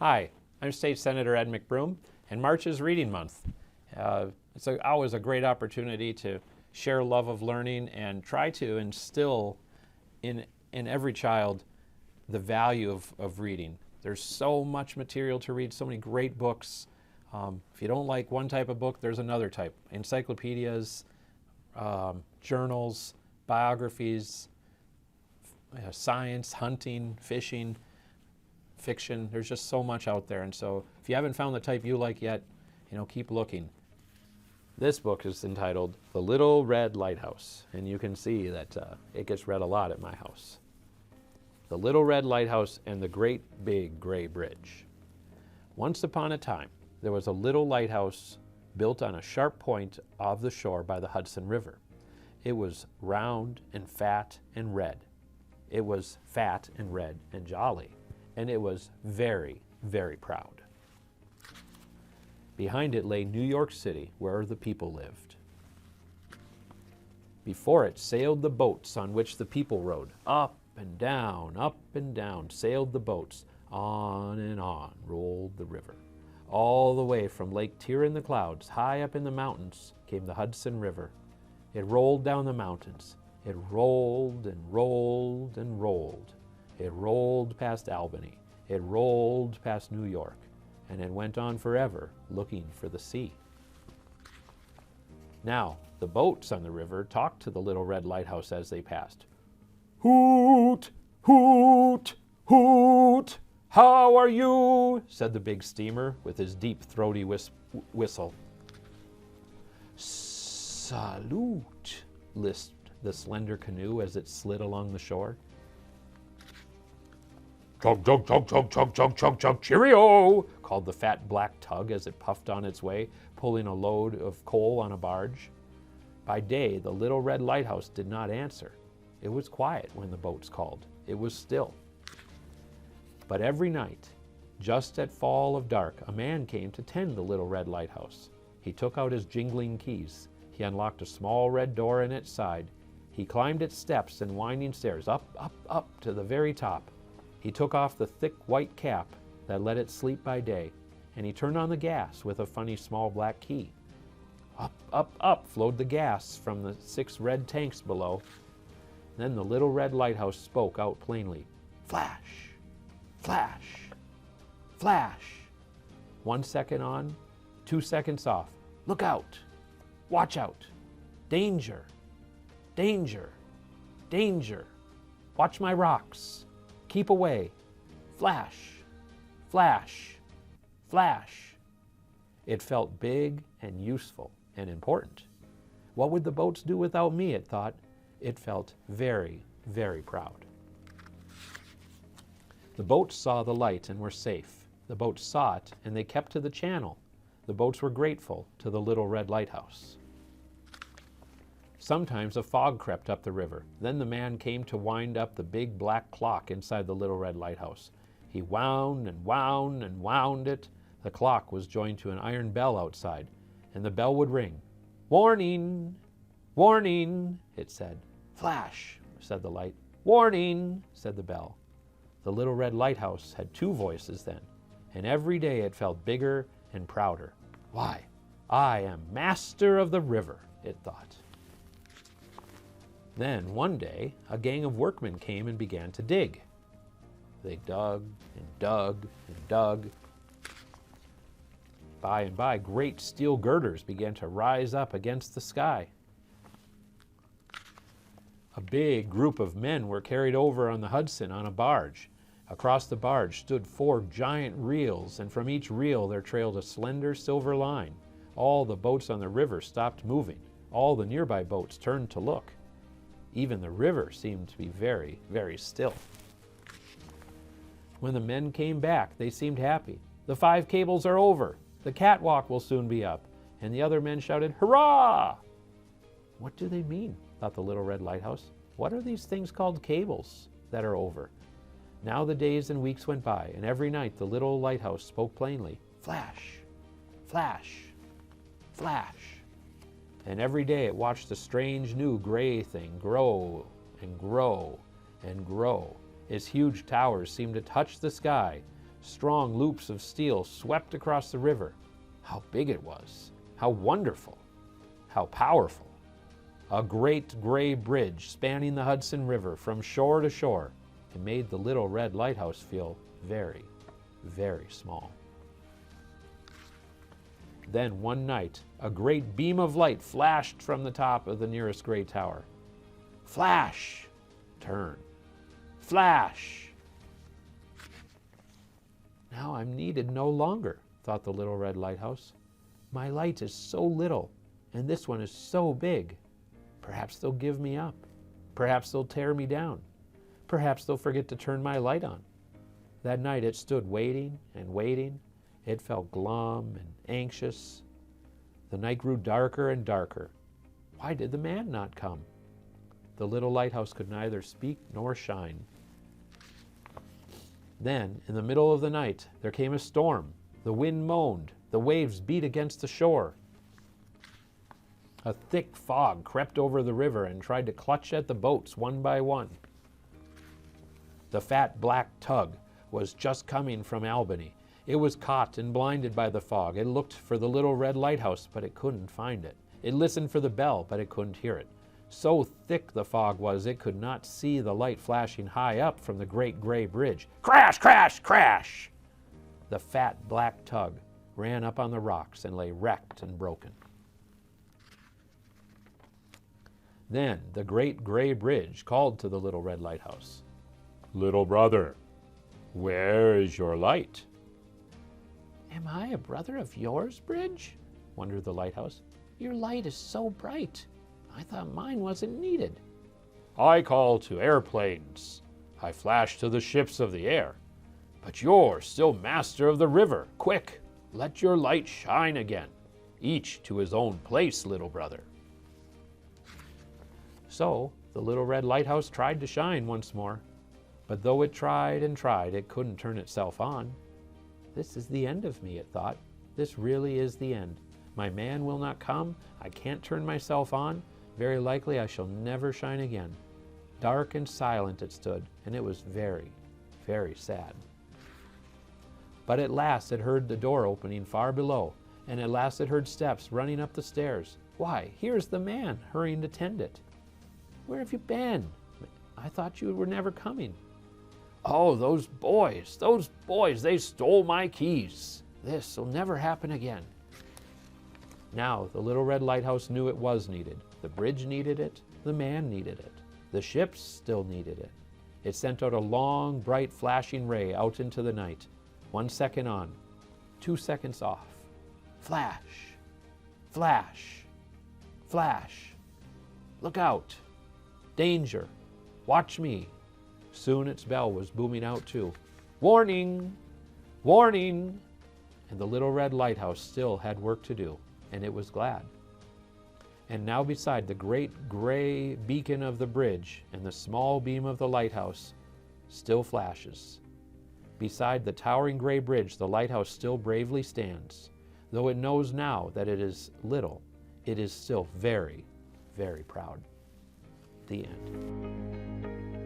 Hi, I'm State Senator Ed McBroom, and March is Reading Month. It's always a great opportunity to share love of learning and try to instill in every child the value of reading. There's so much material to read, so many great books. If you don't like one type of book, there's another type. Encyclopedias, journals, biographies, science, hunting, fishing, fiction. There's just so much out there. And so if you haven't found the type you like yet, keep looking. This book is entitled The Little Red Lighthouse, and you can see that it gets read a lot at my house. The Little Red Lighthouse and the Great Big Gray Bridge. Once upon a time, there was a little lighthouse built on a sharp point of the shore by the Hudson River. It was round and fat and red. It was fat and red and jolly, and it was very, very proud. Behind it lay New York City, where the people lived. Before it sailed the boats on which the people rode. Up and down sailed the boats. On and on rolled the river. All the way from Lake Tyr in the clouds, high up in the mountains, came the Hudson River. It rolled down the mountains. It rolled and rolled and rolled. It rolled past Albany. It rolled past New York. And it went on forever, looking for the sea. Now, the boats on the river talked to the Little Red Lighthouse as they passed. "Hoot, hoot, hoot, how are you?" said the big steamer with his deep, throaty whistle. "Salute," lisped the slender canoe as it slid along the shore. "Chug, chug, chug, chug, chug, chug, chug, chug, cheerio," called the fat black tug as it puffed on its way, pulling a load of coal on a barge. By day, the Little Red Lighthouse did not answer. It was quiet when the boats called. It was still. But every night, just at fall of dark, a man came to tend the Little Red Lighthouse. He took out his jingling keys. He unlocked a small red door in its side. He climbed its steps and winding stairs, up, up, up to the very top. He took off the thick white cap that let it sleep by day, and he turned on the gas with a funny small black key. Up, up, up flowed the gas from the 6 red tanks below. Then the Little Red Lighthouse spoke out plainly. Flash, flash, flash. 1 second on, 2 seconds off. Look out, watch out, danger, danger, danger. Watch my rocks. Keep away. Flash, flash, flash. It felt big and useful and important. What would the boats do without me, it thought. It felt very, very proud. The boats saw the light and were safe. The boats saw it and they kept to the channel. The boats were grateful to the Little Red Lighthouse. Sometimes a fog crept up the river. Then the man came to wind up the big black clock inside the Little Red Lighthouse. He wound and wound and wound it. The clock was joined to an iron bell outside, and the bell would ring. "Warning! Warning!" it said. "Flash!" said the light. "Warning!" said the bell. The Little Red Lighthouse had 2 voices then, and every day it felt bigger and prouder. Why, I am master of the river, it thought. Then, one day, a gang of workmen came and began to dig. They dug and dug and dug. By and by, great steel girders began to rise up against the sky. A big group of men were carried over on the Hudson on a barge. Across the barge stood 4 giant reels, and from each reel there trailed a slender silver line. All the boats on the river stopped moving. All the nearby boats turned to look. Even the river seemed to be very, very still. When the men came back, they seemed happy. "The 5 cables are over. The catwalk will soon be up." And the other men shouted, "Hurrah!" What do they mean? Thought the Little Red Lighthouse. What are these things called cables that are over? Now the days and weeks went by, and every night the Little Lighthouse spoke plainly. Flash, flash, flash. And every day it watched the strange new gray thing grow and grow and grow. Its huge towers seemed to touch the sky. Strong loops of steel swept across the river. How big it was! How wonderful! How powerful! A great gray bridge spanning the Hudson River from shore to shore. It made the little red lighthouse feel very, very small. Then one night, a great beam of light flashed from the top of the nearest gray tower. Flash! Turn. Flash! Now I'm needed no longer, thought the little red lighthouse. My light is so little, and this one is so big. Perhaps they'll give me up. Perhaps they'll tear me down. Perhaps they'll forget to turn my light on. That night it stood waiting and waiting. It felt glum and anxious. The night grew darker and darker. Why did the man not come? The little lighthouse could neither speak nor shine. Then, in the middle of the night, there came a storm. The wind moaned. The waves beat against the shore. A thick fog crept over the river and tried to clutch at the boats one by one. The fat black tug was just coming from Albany. It was caught and blinded by the fog. It looked for the little red lighthouse, but it couldn't find it. It listened for the bell, but it couldn't hear it. So thick the fog was, it could not see the light flashing high up from the great gray bridge. Crash, crash, crash! The fat black tug ran up on the rocks and lay wrecked and broken. Then the great gray bridge called to the little red lighthouse. Little brother, where is your light? Am I a brother of yours, Bridge? Wondered the lighthouse. Your light is so bright. I thought mine wasn't needed. I call to airplanes. I flash to the ships of the air. But you're still master of the river. Quick, let your light shine again. Each to his own place, little brother. So the little red lighthouse tried to shine once more. But though it tried and tried, it couldn't turn itself on. This is the end of me, it thought. This really is the end. My man will not come. I can't turn myself on. Very likely I shall never shine again. Dark and silent it stood, and it was very, very sad. But at last it heard the door opening far below, and at last it heard steps running up the stairs. Why, here's the man hurrying to tend it. Where have you been? I thought you were never coming. Oh, those boys, they stole my keys. This will never happen again. Now the little red lighthouse knew it was needed. The bridge needed it. The man needed it. The ships still needed it. It sent out a long, bright, flashing ray out into the night. 1 second on, 2 seconds off. Flash, flash, flash. Look out. Danger. Watch me. Soon its bell was booming out too. Warning! Warning! And the little red lighthouse still had work to do, and it was glad. And now beside the great gray beacon of the bridge and the small beam of the lighthouse still flashes. Beside the towering gray bridge, the lighthouse still bravely stands. Though it knows now that it is little, it is still very, very proud. The end.